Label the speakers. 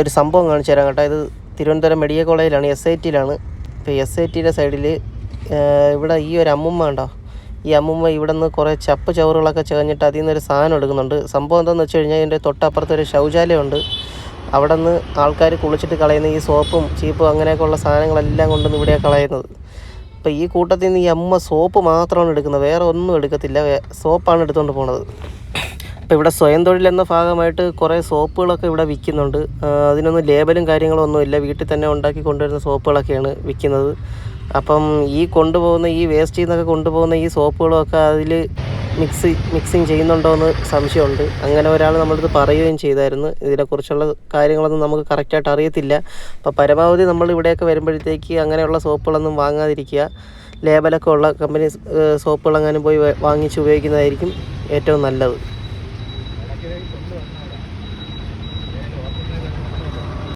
Speaker 1: ഒരു സംഭവം കാണിച്ചു തരാം കേട്ടോ. ഇത് തിരുവനന്തപുരം മെഡിക്കൽ കോളേജിലാണ്, SITയിലാണ്. ഇപ്പോൾ SITയുടെ സൈഡിൽ ഇവിടെ ഈ ഒരു അമ്മുമ്മ ഉണ്ടോ, ഈ അമ്മുമ്മ ഇവിടെ നിന്ന് കുറേ ചപ്പ് ചവറുകളൊക്കെ ചേർന്നിട്ട് അതിൽ നിന്നൊരു സാധനം എടുക്കുന്നുണ്ട്. സംഭവം എന്താണെന്ന് വെച്ച് കഴിഞ്ഞാൽ ഇതിൻ്റെ തൊട്ടപ്പുറത്തൊരു ശൗചാലയമുണ്ട്. അവിടെ നിന്ന് ആൾക്കാർ കുളിച്ചിട്ട് കളയുന്ന ഈ സോപ്പും ചീപ്പും അങ്ങനെയൊക്കെയുള്ള സാധനങ്ങളെല്ലാം കൊണ്ടുവന്ന് ഇവിടെയാണ് കളയുന്നത്. അപ്പോൾ ഈ കൂട്ടത്തിൽ നിന്ന് ഈ അമ്മ സോപ്പ് മാത്രമാണ് എടുക്കുന്നത്, വേറെ ഒന്നും എടുക്കത്തില്ല, സോപ്പാണ് എടുത്തുകൊണ്ട് പോണത്. അപ്പോൾ ഇവിടെ സ്വയം തൊഴിലെന്ന ഭാഗമായിട്ട് കുറേ സോപ്പുകളൊക്കെ ഇവിടെ വിൽക്കുന്നുണ്ട്. അതിനൊന്നും ലേബലും കാര്യങ്ങളൊന്നും ഇല്ല, വീട്ടിൽ തന്നെ ഉണ്ടാക്കി കൊണ്ടുവരുന്ന സോപ്പുകളൊക്കെയാണ് വിൽക്കുന്നത്. അപ്പം ഈ കൊണ്ടുപോകുന്ന ഈ വേസ്റ്റിൽ നിന്നൊക്കെ കൊണ്ടുപോകുന്ന ഈ സോപ്പുകളൊക്കെ അതിൽ മിക്സിങ് ചെയ്യുന്നുണ്ടോ എന്ന് സംശയമുണ്ട്. അങ്ങനെ ഒരാൾ നമ്മളത് പറയുകയും ചെയ്തായിരുന്നു. ഇതിനെക്കുറിച്ചുള്ള കാര്യങ്ങളൊന്നും നമുക്ക് കറക്റ്റായിട്ട് അറിയത്തില്ല. അപ്പോൾ പരമാവധി നമ്മൾ ഇവിടെയൊക്കെ വരുമ്പോഴത്തേക്ക് അങ്ങനെയുള്ള സോപ്പുകളൊന്നും വാങ്ങാതിരിക്കുക. ലേബലൊക്കെ ഉള്ള കമ്പനി സോപ്പുകളെങ്ങാനും പോയി വാങ്ങിച്ച് ഉപയോഗിക്കുന്നതായിരിക്കും ഏറ്റവും നല്ലത്.